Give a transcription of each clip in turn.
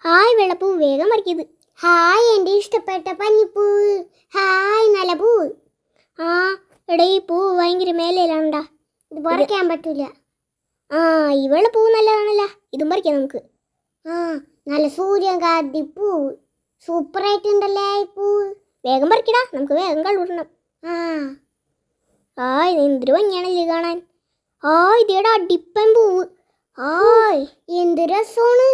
Hi വെള്ളപ്പൂ, വേഗം പറിക്കത്. Hi എൻ്റെ ഇഷ്ടപ്പെട്ട പഞ്ഞിപ്പൂ. ഹായ് നല്ല പൂ. ആ എടാ, ഈ പൂ ഭയങ്കര മേലയിലാണ്ടാ, ഇത് പറിക്കാൻ പറ്റൂല. ആ ഈ വെള്ളപ്പൂ നല്ലതാണല്ലോ, ഇതും പറിക്കാം നമുക്ക്. ആ നല്ല സൂര്യകാന്തി പൂ, സൂപ്പറായിട്ടുണ്ടല്ലേ ഈ പൂ. വേഗം പറിക്കടാ, നമുക്ക് വേഗം കളുടണം. ഹായ് എന്തൊരു ഭംഗിയാണല്ലേ കാണാൻ. ഹായ് ഇതേടാ അടിപ്പൻ പൂവ്. ഹായ് എന്ത് രസമാണ്.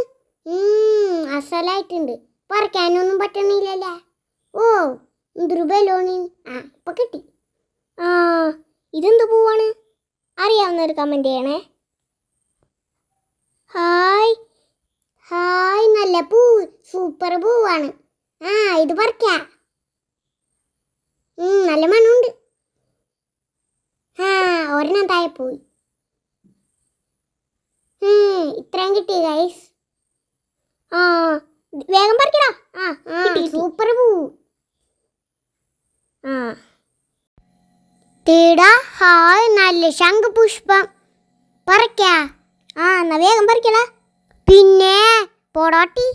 അസലായിട്ടുണ്ട്. പറിക്കാനൊന്നും പറ്റണില്ലല്ലേ. ഓ എന്തൊരു ബലൂണ്. ഇപ്പൊ കിട്ടി. ആ ഇതെന്ത് പൂവാണ്? അറിയാവുന്നൊരു കമൻറ്റ് ചെയ്യണേ. ഹായ് ഹായ് നല്ല പൂവ്, സൂപ്പർ പൂവാണ്. ഇത് പറിക്കാം. നല്ല മണമുണ്ട്. ഒരെണ്ണം താഴെ പോയി. ഇത്രയും കിട്ടി ഗൈസ്. ആ വേഗം പറിക്കടാ. സൂപ്പർ പൂവ്. ഹായ് നല്ല ശംഖുപുഷ്പം. പറിക്കാ. എന്നാ വേഗം പറിക്കടാ. പിന്നെ പൊടോട്ടി,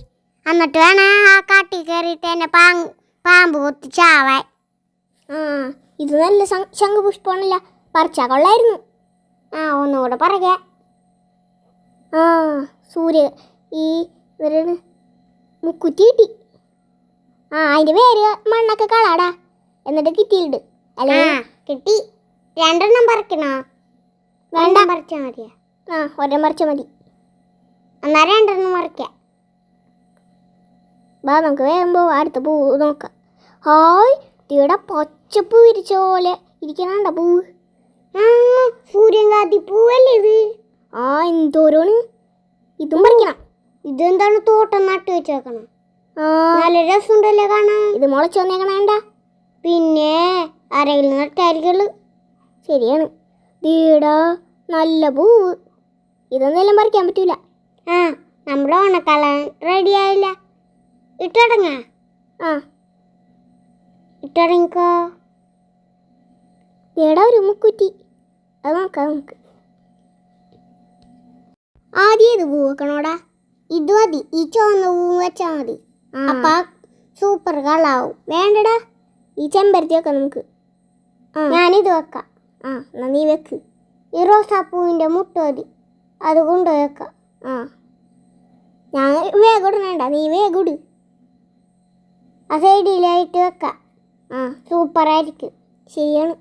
എന്നിട്ട് വേണം ആ കാട്ടി കയറിയിട്ട് എന്നെ പാമ്പ് കൊത്തി ചാവാൻ. ഇത് നല്ല ശംഖുപുഷ്പമാണല്ലോ, പറിച്ചാ കൊള്ളായിരുന്നു. ഒന്നുകൂടെ പറയാ. സൂര്യ ഈ ഇവരാണ് മുക്കുറ്റി കിട്ടി. അതിൻ്റെ പേര് മണ്ണൊക്കെ കളാടാ, എന്നിട്ട് കിറ്റിയിട്. അല്ലേ കിട്ടി. രണ്ടെണ്ണം പറിക്കണോ? വേണ്ട, പറിച്ചാൽ മതിയാ. ഒരെണ്ണം പറിച്ചാൽ മതി. എന്നാ രണ്ടെണ്ണം പറിക്കാം. ബാ നമുക്ക് വേഗം പോവാം, അടുത്ത പൂ നോക്കാം. ഹായ് ഇവിടെ പച്ചപ്പൂ വിരിച്ച പോലെ ഇരിക്കണണ്ട പൂവ്. സൂര്യകാന്തി പൂവല്ലേ ഇത്? എന്തോരാണ്. ഇതും പറിക്കണം. ഇതെന്താണ് തോട്ടം നട്ടു വെച്ചേക്കണം? നല്ല രസമുണ്ടല്ലേ കാണാൻ. ഇത് മുളച്ച് വന്നേക്കണേണ്ട. പിന്നെ ആരെങ്കിലും നട്ടായിരിക്കുള്ളൂ. ശരിയാണ്. വീടാ നല്ല പൂവ്. ഇതൊന്നെല്ലാം പറിക്കാൻ പറ്റൂല. നമ്മുടെ ഓണക്കളൻ റെഡി ആയില്ല. ഇട്ടടങ്ങ. ഇട്ടടങ്ങിക്കോ. വീടാ ഒരു മുക്കുറ്റി, അത് നോക്കാം നമുക്ക്. ആദ്യം ഇത് പൂ വെക്കണോടാ. ഇത് മതി, ഈ ചുവന്ന പൂ വെച്ചാൽ മതി. അപ്പൊ സൂപ്പർ കളാവും. വേണ്ടടാ, ഈ ചെമ്പരത്തി വെക്കാം നമുക്ക്. ഞാനിത് വെക്കാം. എന്നാ നീ വെക്ക്. ഈ റോസാപ്പൂവിൻ്റെ മുട്ട മതി, അത് കൊണ്ടുപോയി വെക്കാം. ഞാൻ വേഗം ഇടണേണ്ട, നീ വേഗം ഇട്. ആ സൈഡിലായിട്ട് വെക്കാം. സൂപ്പറായിരിക്കും. ശരിയാണ്.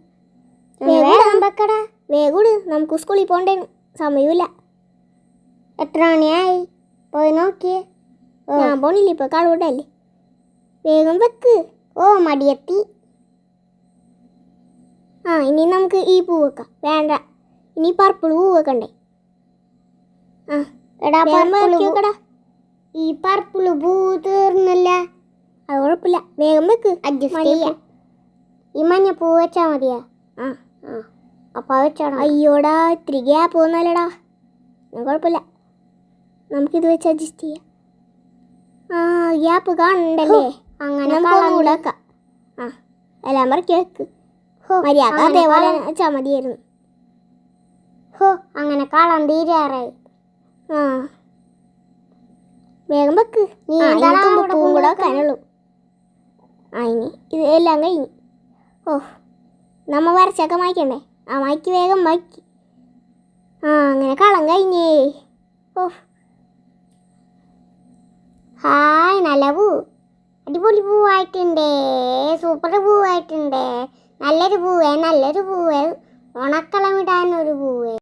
വേഗം വെക്കടാ. വേഗം ഇട്, നമുക്ക് സ്കൂളിൽ പോകണ്ടേന്, സമയമില്ല. എത്ര മണിയായി? പോയി നോക്കിയേ. ഞാൻ പോണില്ല, ഇപ്പൊ കളുവിടല്ലേ. വേഗം വെക്ക്. മടിയെത്തി. ഇനി നമുക്ക് ഈ പൂ വെക്കാം. വേണ്ട, ഇനി പർപ്പിൾ പൂ വെക്കണ്ടേ. ഈ പർപ്പിൾ പൂ തീർന്നില്ല. അത് കുഴപ്പമില്ല, വേഗം വെക്ക്. അഡ്ജസ്റ്റ് ചെയ്യാം. ഈ മഞ്ഞ പൂ വെച്ചാൽ മതിയാ? അപ്പൊ വെച്ചോടാ. അയ്യോടാ, ഇത്തിരി ഗ്യാപ്പ് വന്നാലടാ. കുഴപ്പമില്ല, നമുക്കിത് വെച്ച് അഡ്ജസ്റ്റ് ചെയ്യാം. ഗ്യാപ്പ് കാണണ്ടല്ലേ. അങ്ങനെ കൂടെ വെക്കാം. എല്ലാം പറക്കി വെക്ക്. മര്യാദ അതേപോലെ വെച്ചാൽ മതിയായിരുന്നു. അങ്ങനെ കളം തീരാറായി. വേഗം വെക്ക്. പൂവും കൂടെ വെക്കാനുള്ളൂ. ഇനി ഇത് എല്ലാം കഴിഞ്ഞു. നമ്മ വരച്ചൊക്കെ മായ്ക്കണ്ടേ. മായ്ക്ക്, വേഗം മായ്ക്ക്. അങ്ങനെ കളം കഴിഞ്ഞേ. ഹായ് നല്ല പൂ, അടിപൊളി പൂവായിട്ടുണ്ടേ. സൂപ്പർ പൂവായിട്ടുണ്ടേ. നല്ലൊരു പൂവേ, നല്ലൊരു പൂവേ. ഉണക്കളം ഇടാനൊരു പൂവേ.